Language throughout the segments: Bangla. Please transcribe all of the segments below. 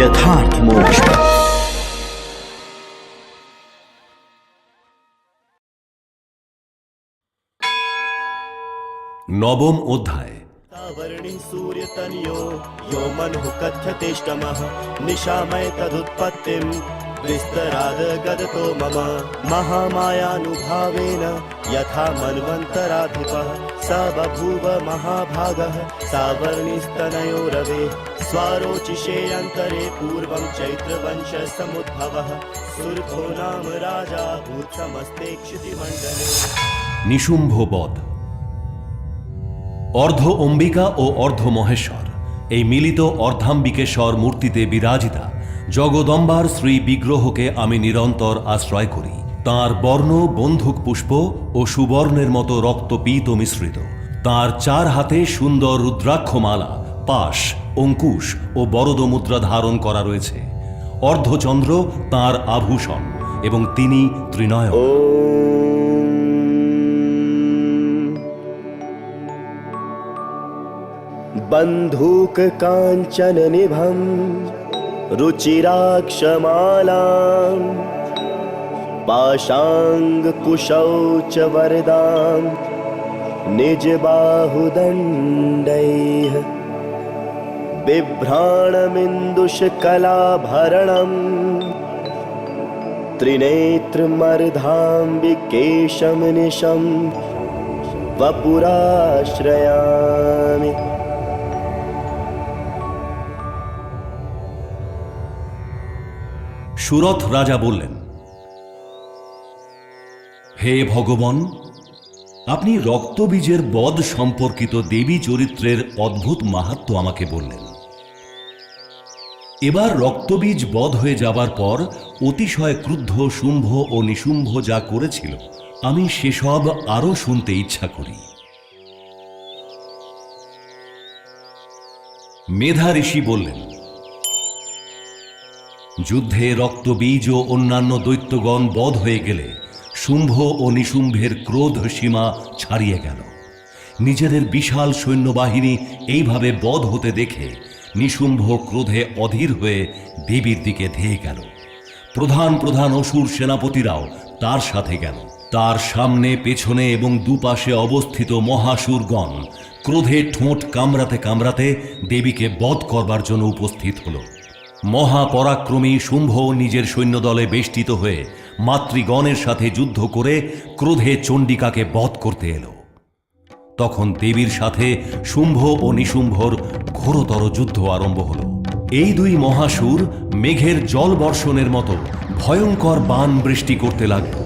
यथार्थ मोक्ष। नवम अध्याय। वर्णि सूर्यतनयो यो मनुः कथ्यतेष्टमः निशामय तदुत्पत्तिं विस्तराद गदतो मम महामायानुभावेन यथा मन्वन्तराधिपः स बभूव महाभागः सावर्णिस्तनयो रवे स्वारोचिषेऽन्तरे पूर्वं चैत्रवंशसमुद्भवः सुरथो नाम राजा भूत्समस्ते क्षितिमण्डले। निशुम्भ बध। অর্ধ অম্বিকা ও অর্ধ মহেশ্বর এই মিলিত অর্ধাম্বিকেশ্বর মূর্তিতে বিরাজিতা জগদম্বার শ্রী বিগ্রহকে আমি নিরন্তর আশ্রয় করি। তাঁর বর্ণ বন্ধুক পুষ্প ও সুবর্ণের মতো রক্তপীত মিশ্রিত। তাঁর চার হাতে সুন্দর রুদ্রাক্ষমালা, পাশ, অঙ্কুশ ও বরদ মুদ্রা ধারণ করা রয়েছে। অর্ধচন্দ্র তাঁর আভূষণ এবং তিনি ত্রিনয়ন। बन्धूक काञ्चन निभं रुचिराक्षमालां पाशाङ्कुशौ च वरदां निजबाहुदण्डैः बिभ्राणमिन्दुशकलाभरणं त्रिनेत्रमर्धाम्बिकेशं निशं वपुराश्रयामि। সুরথ রাজা বললেন, হে ভগবান, আপনি রক্তবীজের বধ সম্পর্কিত দেবী চরিত্রের অদ্ভুত মাহাত্ম্য আমাকে বললেন। এবার রক্তবীজ বধ হয়ে যাবার পর অতিশয় ক্রুদ্ধ শুম্ভ ও নিশুম্ভ যা করেছিল আমি সেসব আরো শুনতে ইচ্ছা করি। মেধা ঋষি বললেন, যুদ্ধে রক্তবীজ ও অন্যান্য দৈত্যগণ বধ হয়ে গেলে শুম্ভ ও নিশুম্ভের ক্রোধ সীমা ছাড়িয়ে গেল। নিজেদের বিশাল সৈন্যবাহিনী এইভাবে বধ হতে দেখে নিশুম্ভ ক্রোধে অধীর হয়ে দেবীর দিকে ধেয়ে গেল। প্রধান প্রধান অসুর সেনাপতিরাও তার সাথে গেল। তার সামনে, পেছনে এবং দুপাশে অবস্থিত মহাসুরগণ ক্রোধে ঠোঁট কামড়াতে কামড়াতে দেবীকে বধ করবার জন্য উপস্থিত হল। মহাপরাক্রমী শুম্ভ নিজের সৈন্যদলে বেষ্টিত হয়ে মাতৃগণের সাথে যুদ্ধ করে ক্রোধে চণ্ডিকাকে বধ করতে এলো। তখন দেবীর সাথে শুম্ভ ও নিশুম্ভর ঘোরতর যুদ্ধ আরম্ভ হল। এই দুই মহাসুর মেঘের জল বর্ষণের মতো ভয়ঙ্কর বাণ বৃষ্টি করতে লাগল।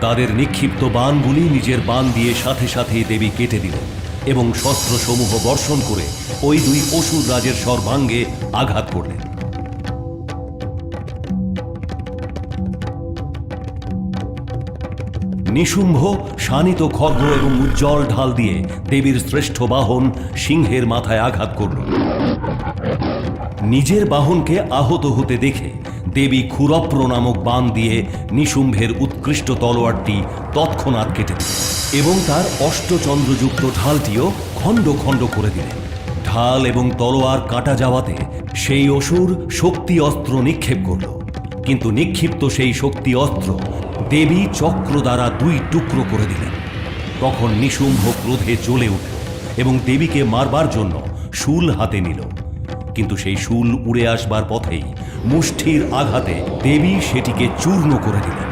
তাদের নিক্ষিপ্ত বাণগুলি নিজের বাণ দিয়ে সাথে সাথেই দেবী কেটে দিলেন এবং শস্ত্রসমূহ বর্ষণ করে ওই দুই অসুর রাজের সর্বাঙ্গে আঘাত করলেন। নিশুম্ভ শানিত খড়গ এবং উজ্জ্বল ঢাল দিয়ে দেবীর শ্রেষ্ঠ বাহন সিংহের মাথায় আঘাত করল। নিজের বাহনকে আহত হতে দেখে দেবী ক্ষুরপ্র নামক বাণ দিয়ে নিশুম্ভের উৎকৃষ্ট তলোয়ারটি তৎক্ষণাৎ কেটে দিলেন এবং তার অষ্টচন্দ্রযুক্ত ঢালটিও খণ্ড খণ্ড করে দিলেন। ঢাল এবং তলোয়ার কাটা যাওয়াতে সেই অসুর শক্তি অস্ত্র নিক্ষেপ করল, কিন্তু নিক্ষিপ্ত সেই শক্তি অস্ত্র দেবী চক্র দ্বারা দুই টুকরো করে দিলেন। তখন নিশুম্ভ ক্রোধে জ্বলে উঠল এবং দেবীকে মারবার জন্য শূল হাতে নিল, কিন্তু সেই শূল উড়ে আসবার পথেই মুষ্টির আঘাতে দেবী সেটিকে চূর্ণ করে দিলেন।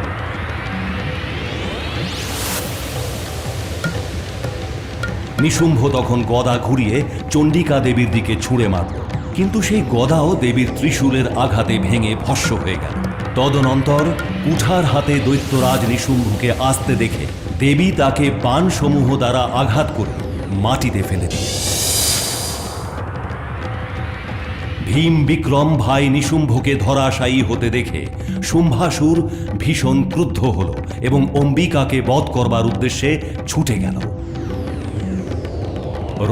নিশুম্ভ তখন গদা ঘুরিয়ে চণ্ডিকা দেবীর দিকে ছুঁড়ে মারল, কিন্তু সেই গদাও দেবীর ত্রিশূলের আঘাতে ভেঙে ভস্ম হয়ে গেল। তদনন্তর কুঠার হাতে দৈত্যরাজ নিশুম্ভকে আসতে দেখে দেবী তাকে বাণসমূহ দ্বারা আঘাত করে মাটিতে ফেলে দিলেন। ভীম বিক্রম ভাই নিশুম্ভকে ধরাশায়ী হতে দেখে শুম্ভাসুর ভীষণ ক্রুদ্ধ হল এবং অম্বিকাকে বধ করবার উদ্দেশ্যে ছুটে গেল।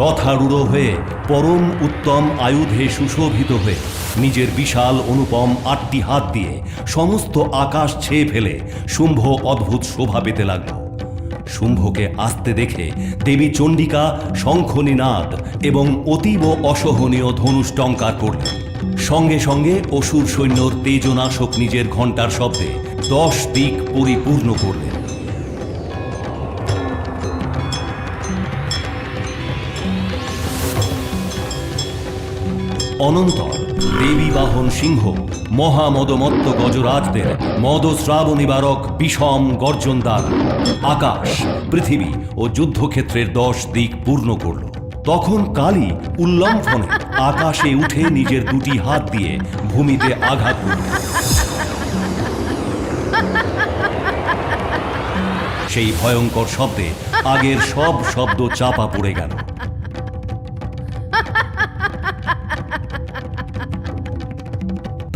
রথারূঢ় হয়ে পরম উত্তম আয়ুধে সুশোভিত হয়ে নিজের বিশাল অনুপম 8টি হাত দিয়ে সমস্ত আকাশ ছেয়ে ফেলে শুম্ভ অদ্ভুত শোভা পেতে লাগল। শুম্ভকে আসতে দেখে দেবী চণ্ডিকা শঙ্খনিনাদ এবং অতীব অসহনীয় ধনুষ টঙ্কার করলেন। সঙ্গে সঙ্গে অসুর সৈন্যর তেজনাশক নিজের ঘণ্টার শব্দে 10 দিক পরিপূর্ণ করলেন। অনন্তর দেবী বাহন সিংহ মহামদমত্ত গজরাজদের মদস্রাব নিবারক বিষম গর্জন দ্বারা আকাশ, পৃথিবী ও যুদ্ধক্ষেত্রের 10 দিক পূর্ণ করল। তখন কালী উল্লম্ফনে আকাশে উঠে নিজের 2টি হাত দিয়ে ভূমিতে আঘাত করল। সেই ভয়ঙ্কর শব্দে আগের সব শব্দ চাপা পড়ে গেল।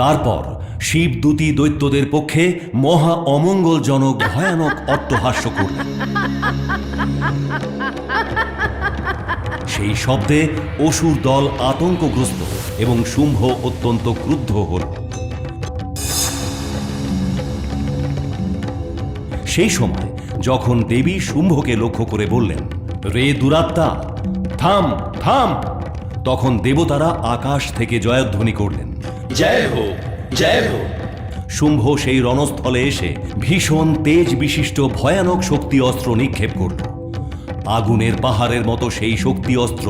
তারপর শিবদূতী দৈত্যদের পক্ষে মহা অমঙ্গলজনক ভয়ানক অট্টহাস্য করলেন। সেই শব্দে অসুর দল আতঙ্কগ্রস্ত এবং শুম্ভ অত্যন্ত ক্রুদ্ধ হল। সেই সময় যখন দেবী শুম্ভকে লক্ষ্য করে বললেন, রে দুরাত্মা, থাম থাম, তখন দেবতারা আকাশ থেকে জয়ধ্বনি করলেন, জয় হো, জয় হো। শুম্ভ সেই রণস্থলে এসে ভীষণ তেজ বিশিষ্ট ভয়ানক শক্তি অস্ত্র নিক্ষেপ করল। আগুনের পাহাড়ের মতো সেই শক্তি অস্ত্র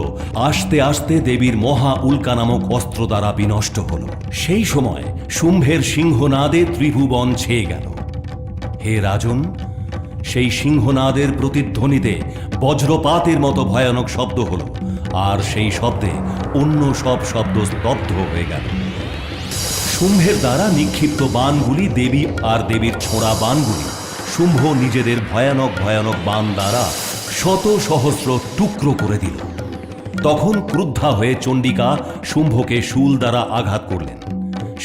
আস্তে আস্তে দেবীর মহা উল্কা নামক অস্ত্র দ্বারা বিনষ্ট হল। সেই সময় শুম্ভের সিংহনাদে ত্রিভুবন ছেয়ে গেল। হে রাজন, সেই সিংহনাদের প্রতিধ্বনিতে বজ্রপাতের মতো ভয়ানক শব্দ হল, আর সেই শব্দে অন্য সব শব্দ স্তব্ধ হয়ে গেল। শুম্ভের দ্বারা নিক্ষিপ্ত বাণগুলি দেবী আর দেবীর ছোঁড়া বাণগুলি শুম্ভ নিজেদের ভয়ানক ভয়ানক বাণ দ্বারা শত সহস্র টুকরো করে দিল। তখন ক্রুদ্ধা হয়ে চণ্ডিকা শুম্ভকে শূল দ্বারা আঘাত করলেন।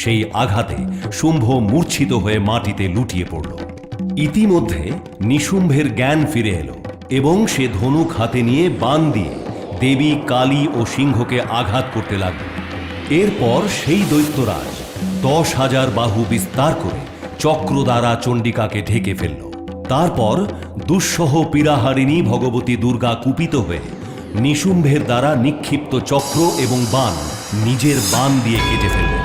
সেই আঘাতে শুম্ভ মূর্ছিত হয়ে মাটিতে লুটিয়ে পড়ল। ইতিমধ্যে নিশুম্ভের জ্ঞান ফিরে এলো এবং সে ধনুক হাতে নিয়ে বাণ দিয়ে দেবী, কালী ও সিংহকে আঘাত করতে লাগল। এরপর সেই দৈত্যরাজ 10,000 বাহু বিস্তার করে চক্র দ্বারা চণ্ডিকাকে ঢেকে ফেলল। তারপর দুঃসহ পীড়াহারিণী ভগবতী দুর্গা কুপিত হয়ে নিশুম্ভের দ্বারা নিক্ষিপ্ত চক্র এবং বাণ নিজের বাণ দিয়ে কেটে ফেললেন।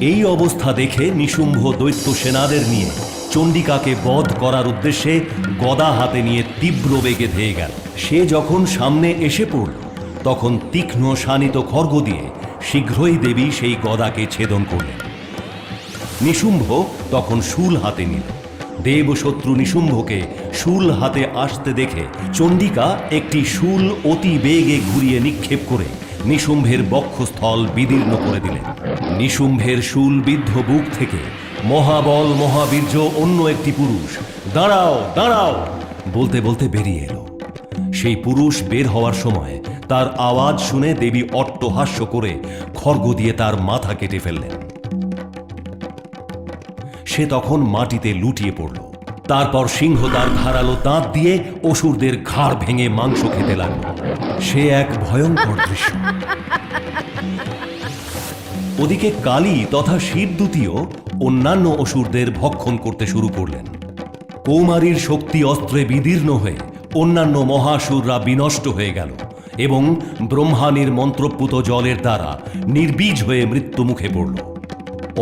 এই অবস্থা দেখে নিশুম্ভ দৈত্য সেনাদের নিয়ে চণ্ডিকাকে বধ করার উদ্দেশ্যে গদা হাতে নিয়ে তীব্র বেগে ধেয়ে গেল। সে যখন সামনে এসে পড়ল, তখন তীক্ষ্ণ শানিত খড়গ দিয়ে শীঘ্রই দেবী সেই গদাকে ছেদন করলেন। নিশুম্ভ তখন শূল হাতে নিল। দেবশত্রু নিশুম্ভকে শূল হাতে আসতে দেখে চণ্ডিকা একটি শূল অতি বেগে ঘুরিয়ে নিক্ষেপ করে নিশুম্ভের বক্ষস্থল বিদীর্ণ করে দিলেন। নিশুম্ভের শূলবিদ্ধ বুক থেকে মহাবল মহাবীর্য অন্য একটি পুরুষ দাঁড়াও দাঁড়াও বলতে বলতে বেরিয়ে এলো। সেই পুরুষ বের হওয়ার সময় তার আওয়াজ শুনে দেবী অট্টহাস্য করে খড়গ দিয়ে তার মাথা কেটে ফেললেন। সে তখন মাটিতে লুটিয়ে পড়ল। তারপর সিংহ তার ধারালো দাঁত দিয়ে অসুরদের ঘাড় ভেঙে মাংস খেতে লাগল। সে এক ভয়ঙ্কর দৃশ্য। ওদিকে কালী তথা শিবদূতীও অন্যান্য অসুরদের ভক্ষণ করতে শুরু করলেন। কৌমারীর শক্তি অস্ত্রে বিদীর্ণ হয়ে অন্যান্য মহাসুররা বিনষ্ট হয়ে গেল এবং ব্রহ্মাণীর মন্ত্রপুত জলের দ্বারা নির্বীজ হয়ে মৃত্যুমুখে পড়ল।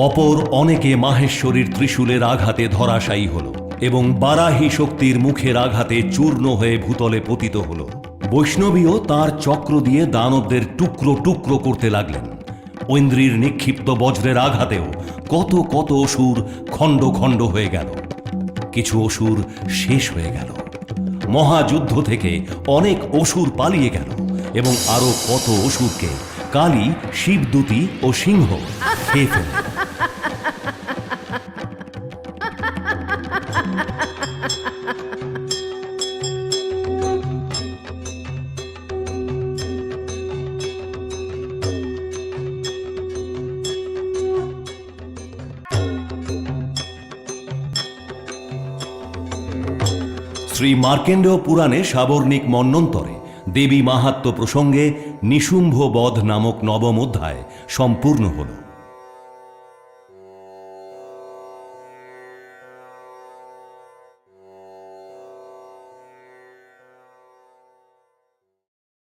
অপর অনেকে মাহেশ্বরীর ত্রিশূলের আঘাতে ধরাশায়ী হল এবং বারাহী শক্তির মুখের আঘাতে চূর্ণ হয়ে ভূতলে পতিত হল। বৈষ্ণবীও তার চক্র দিয়ে দানবদের টুকরো টুকরো করতে লাগলেন। ঐন্দ্রীর নিক্ষিপ্ত বজ্রের আঘাতেও কত কত অসুর খণ্ড খণ্ড হয়ে গেল। কিছু অসুর শেষ হয়ে গেল। মহাযুদ্ধ থেকে অনেক অসুর পালিয়ে গেল এবং আরো কত অসুরকে কালী, শিবদূতী ও সিংহ খেয়ে ফেলে। শ্রী মার্কেন্ডেয় পুরাণে সাবর্ণিক মন্বন্তরে দেবী মাহাত্ম্য প্রসঙ্গে নিশুম্ভ বধ নামক নবম অধ্যায় সম্পূর্ণ হল।